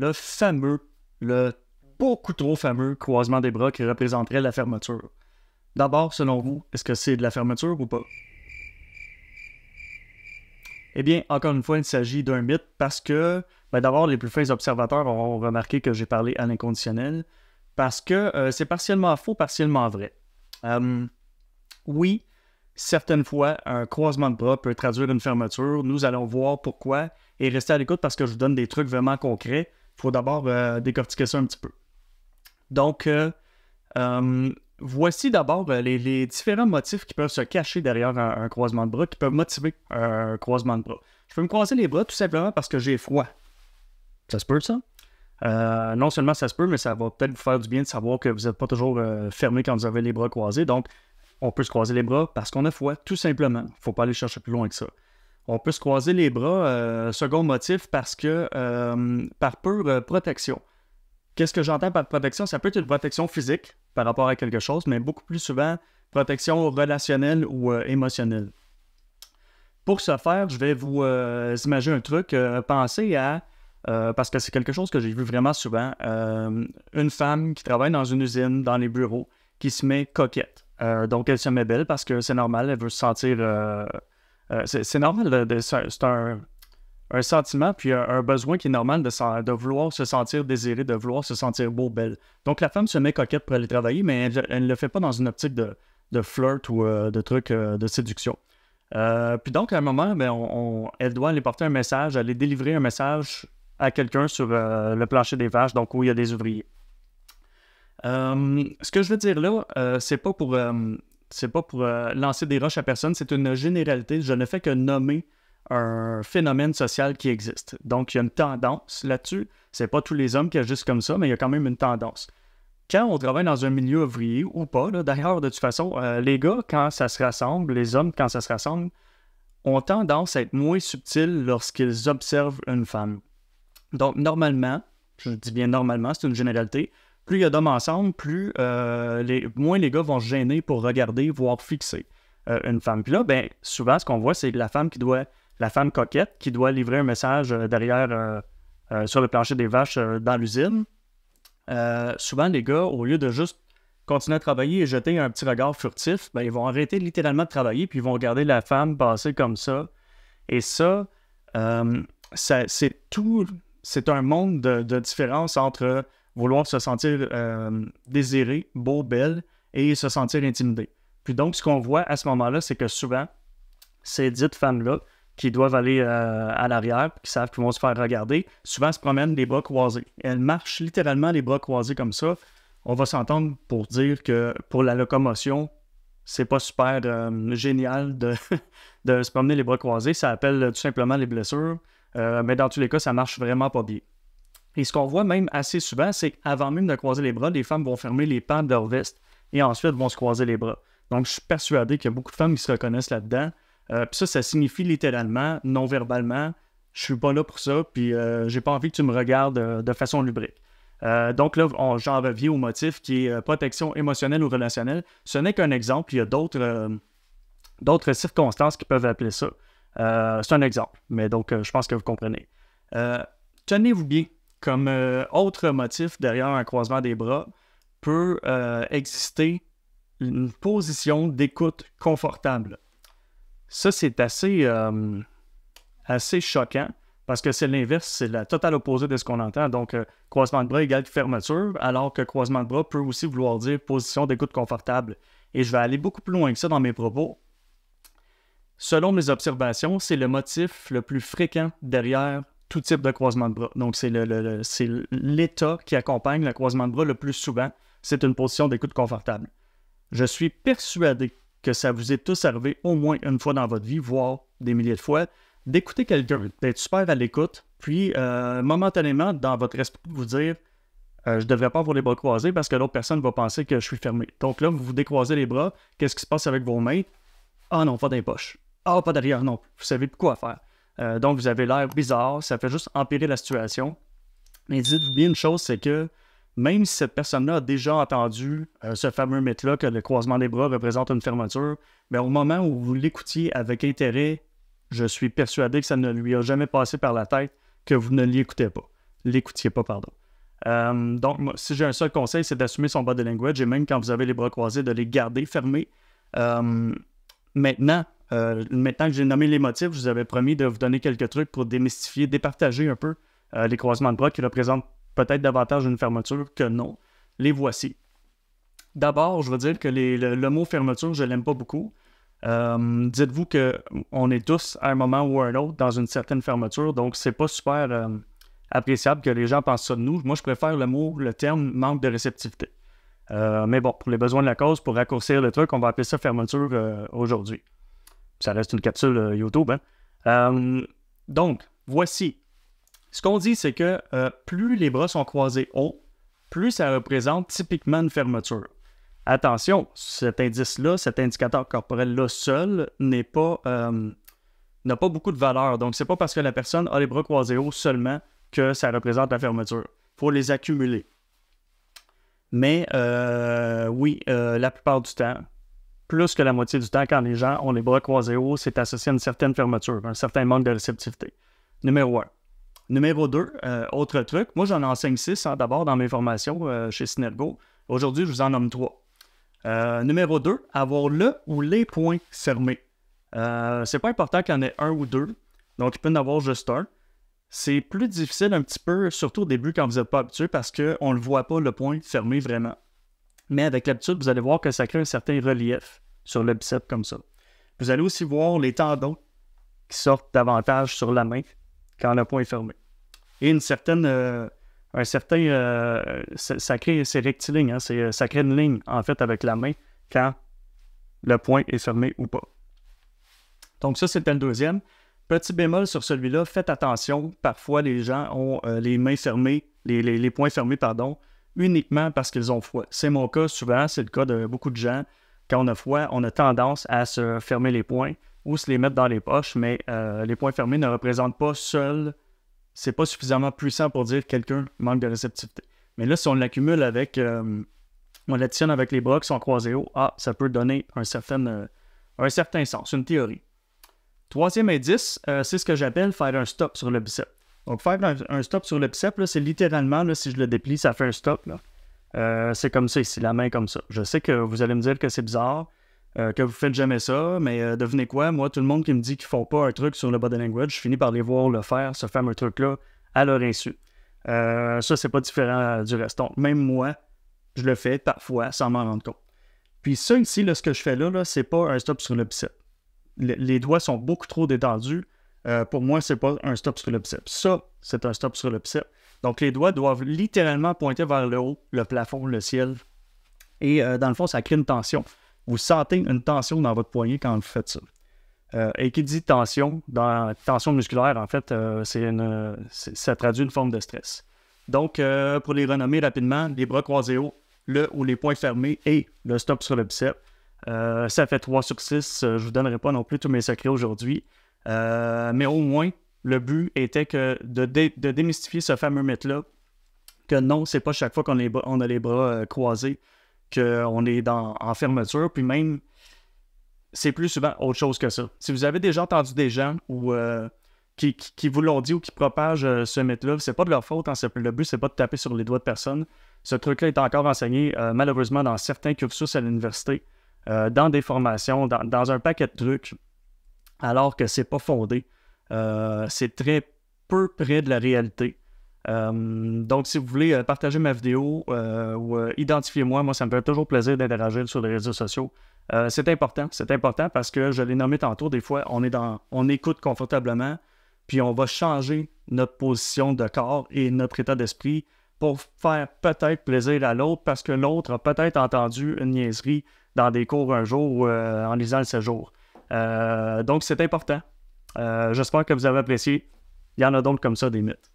le fameux, le beaucoup trop fameux croisement des bras qui représenterait la fermeture. D'abord, selon vous, est-ce que c'est de la fermeture ou pas? Eh bien, encore une fois, il s'agit d'un mythe parce que, d'abord, les plus fins observateurs auront remarqué que j'ai parlé à l'inconditionnel parce que c'est partiellement faux, partiellement vrai. Oui, certaines fois, un croisement de bras peut traduire une fermeture. Nous allons voir pourquoi et rester à l'écoute parce que je vous donne des trucs vraiment concrets. Il faut d'abord décortiquer ça un petit peu. Donc, voici d'abord les différents motifs qui peuvent se cacher derrière un croisement de bras, qui peuvent motiver un croisement de bras. Je peux me croiser les bras tout simplement parce que j'ai froid. Ça se peut, ça? Non seulement ça se peut, mais ça va peut-être vous faire du bien de savoir que vous n'êtes pas toujours fermé quand vous avez les bras croisés. Donc, on peut se croiser les bras parce qu'on a froid, tout simplement. Il ne faut pas aller chercher plus loin que ça. On peut se croiser les bras, second motif, parce que par pure protection. Qu'est-ce que j'entends par protection? Ça peut être une protection physique par rapport à quelque chose, mais beaucoup plus souvent, protection relationnelle ou émotionnelle. Pour ce faire, je vais vous imaginer un truc. Pensez à, parce que c'est quelque chose que j'ai vu vraiment souvent, une femme qui travaille dans une usine, dans les bureaux, qui se met coquette. Donc, elle se met belle parce que c'est normal, elle veut se sentir... c'est normal, c'est un sentiment, puis un besoin qui est normal de vouloir se sentir désiré, de vouloir se sentir beau, belle. Donc, la femme se met coquette pour aller travailler, mais elle ne le fait pas dans une optique de flirt ou de trucs de séduction. Puis donc, à un moment, elle doit aller porter un message, aller délivrer un message à quelqu'un sur le plancher des vaches, donc où il y a des ouvriers. Ce que je veux dire là, c'est pas pour lancer des roches à personne, c'est une généralité. Je ne fais que nommer un phénomène social qui existe. Donc, il y a une tendance là-dessus. C'est pas tous les hommes qui agissent comme ça, mais il y a quand même une tendance. Quand on travaille dans un milieu ouvrier ou pas, d'ailleurs, de toute façon, les gars, quand ça se rassemble, les hommes, quand ça se rassemble, ont tendance à être moins subtils lorsqu'ils observent une femme. Donc, normalement, je dis bien normalement, c'est une généralité, plus il y a d'hommes ensemble, moins les gars vont se gêner pour regarder, voire fixer une femme. Puis là, souvent, ce qu'on voit, c'est la femme coquette qui doit livrer un message derrière sur le plancher des vaches dans l'usine. Souvent, les gars, au lieu de juste continuer à travailler et jeter un petit regard furtif, ils vont arrêter littéralement de travailler puis ils vont regarder la femme passer comme ça. Et ça, c'est un monde de différence entre vouloir se sentir désiré, beau, belle et se sentir intimidé. Puis donc, ce qu'on voit à ce moment-là, c'est que souvent, ces dites femmes-là qui doivent aller à l'arrière, qui savent qu'ils vont se faire regarder, souvent se promènent les bras croisés. Elles marchent littéralement les bras croisés comme ça. On va s'entendre pour dire que pour la locomotion, c'est pas super génial de se promener les bras croisés. Ça appelle tout simplement les blessures. Mais dans tous les cas, ça marche vraiment pas bien. Et ce qu'on voit même assez souvent, c'est qu'avant même de croiser les bras, les femmes vont fermer les pans de leur veste et ensuite vont se croiser les bras. Donc, je suis persuadé qu'il y a beaucoup de femmes qui se reconnaissent là-dedans. Puis ça signifie littéralement, non-verbalement, je suis pas là pour ça, puis j'ai pas envie que tu me regardes de façon lubrique. Donc là, j'en reviens au motif qui est protection émotionnelle ou relationnelle. Ce n'est qu'un exemple, il y a d'autres circonstances qui peuvent appeler ça. C'est un exemple, mais donc je pense que vous comprenez. Tenez-vous bien, comme autre motif derrière un croisement des bras, peut exister une position d'écoute confortable. Ça, c'est assez choquant parce que c'est l'inverse, c'est la totale opposé de ce qu'on entend. Donc, croisement de bras égale fermeture, alors que croisement de bras peut aussi vouloir dire position d'écoute confortable. Et je vais aller beaucoup plus loin que ça dans mes propos. Selon mes observations, c'est le motif le plus fréquent derrière tout type de croisement de bras. Donc, c'est l'état qui accompagne le croisement de bras le plus souvent. C'est une position d'écoute confortable. Je suis persuadé que ça vous est tous arrivé au moins une fois dans votre vie, voire des milliers de fois, d'écouter quelqu'un, d'être super à l'écoute, puis momentanément, dans votre esprit, vous dire « je devrais pas avoir les bras croisés parce que l'autre personne va penser que je suis fermé. » Donc là, vous vous décroisez les bras, qu'est-ce qui se passe avec vos mains? Ah non, pas dans les poches. Ah, pas derrière, non. Vous savez plus quoi faire. Donc, vous avez l'air bizarre, ça fait juste empirer la situation. Mais dites-vous bien une chose, c'est que même si cette personne-là a déjà entendu ce fameux mythe-là que le croisement des bras représente une fermeture, mais au moment où vous l'écoutiez avec intérêt, je suis persuadé que ça ne lui a jamais passé par la tête que vous ne l'écoutez pas. l'écoutiez pas, pardon. Donc, moi, si j'ai un seul conseil, c'est d'assumer son body language et même quand vous avez les bras croisés, de les garder fermés. Maintenant que j'ai nommé les motifs, je vous avais promis de vous donner quelques trucs pour démystifier, départager un peu les croisements de bras qui représentent peut-être davantage une fermeture que non. Les voici. D'abord, je veux dire que le mot fermeture, je ne l'aime pas beaucoup. Dites-vous qu'on est tous, à un moment ou à un autre, dans une certaine fermeture, donc c'est pas super appréciable que les gens pensent ça de nous. Moi, je préfère le terme manque de réceptivité. Mais bon, pour les besoins de la cause, pour raccourcir le truc, on va appeler ça fermeture aujourd'hui. Ça reste une capsule YouTube, hein? Donc, voici. Ce qu'on dit, c'est que plus les bras sont croisés haut, plus ça représente typiquement une fermeture. Attention, cet indice-là, cet indicateur corporel-là seul n'a pas beaucoup de valeur. Donc, c'est pas parce que la personne a les bras croisés haut seulement que ça représente la fermeture. Il faut les accumuler. Mais oui, la plupart du temps, plus que la moitié du temps, quand les gens ont les bras croisés haut, c'est associé à une certaine fermeture, un certain manque de réceptivité. Numéro 1. Numéro 2, autre truc, moi j'en enseigne 6 d'abord dans mes formations chez Synergo. Aujourd'hui, je vous en nomme 3. Numéro 2, avoir le ou les poings fermés. C'est pas important qu'il y en ait un ou deux, donc il peut y en avoir juste un. C'est plus difficile un petit peu, surtout au début quand vous n'êtes pas habitué, parce qu'on ne le voit pas, le point fermé vraiment. Mais avec l'habitude, vous allez voir que ça crée un certain relief sur le biceps comme ça. Vous allez aussi voir les tendons qui sortent davantage sur la main quand le point est fermé. Et ça crée, c'est rectiligne, hein, ça crée une ligne en fait avec la main quand le point est fermé ou pas. Donc ça, c'était le deuxième. Petit bémol sur celui-là, faites attention, parfois les gens ont les mains fermées, les poings fermés, pardon, uniquement parce qu'ils ont froid. C'est mon cas souvent, c'est le cas de beaucoup de gens. Quand on a froid, on a tendance à se fermer les poings ou se les mettre dans les poches, mais les poings fermés ne représentent pas seuls, c'est pas suffisamment puissant pour dire que quelqu'un manque de réceptivité. Mais là, si on l'accumule avec, on l'additionne avec les bras qui sont croisés haut, ça peut donner un certain sens, une théorie. Troisième indice, c'est ce que j'appelle faire un stop sur le biceps. Donc, faire un stop sur le biceps, là, c'est littéralement, là, si je le déplie, ça fait un stop. C'est comme ça ici, la main comme ça. Je sais que vous allez me dire que c'est bizarre, que vous ne faites jamais ça, mais devinez quoi, moi, tout le monde qui me dit qu'ils ne font pas un truc sur le body language, je finis par les voir le faire, ce fameux truc-là, à leur insu. Ça, c'est pas différent du reste. Donc, même moi, je le fais parfois sans m'en rendre compte. Puis ça ici, là, ce que je fais là, c'est pas un stop sur le biceps. Les doigts sont beaucoup trop détendus. Pour moi, c'est pas un stop sur le biceps. Ça, c'est un stop sur le biceps. Donc, les doigts doivent littéralement pointer vers le haut, le plafond, le ciel. Et dans le fond, ça crée une tension. Vous sentez une tension dans votre poignet quand vous faites ça. Et qui dit tension, tension musculaire, en fait, ça traduit une forme de stress. Donc, pour les renommer rapidement, les bras croisés haut, le ou les poings fermés et le stop sur le biceps. Ça fait 3 sur 6. Je ne vous donnerai pas non plus tous mes secrets aujourd'hui. Mais au moins, le but était de démystifier ce fameux mythe-là, que non, c'est pas chaque fois qu'on a les bras croisés qu'on est en fermeture, puis même, c'est plus souvent autre chose que ça. Si vous avez déjà entendu des gens qui vous l'ont dit ou qui propagent ce mythe-là, c'est pas de leur faute, hein, le but, c'est pas de taper sur les doigts de personne. Ce truc-là est encore enseigné, malheureusement, dans certains cursus à l'université, dans des formations, dans un paquet de trucs, alors que c'est pas fondé. C'est très peu près de la réalité. Donc, si vous voulez partager ma vidéo ou identifiez-moi, moi, ça me fait toujours plaisir d'interagir sur les réseaux sociaux. C'est important parce que je l'ai nommé tantôt, des fois, on écoute confortablement, puis on va changer notre position de corps et notre état d'esprit pour faire peut-être plaisir à l'autre parce que l'autre a peut-être entendu une niaiserie dans des cours un jour ou en lisant le séjour. Donc, c'est important. J'espère que vous avez apprécié. Il y en a d'autres comme ça, des mythes.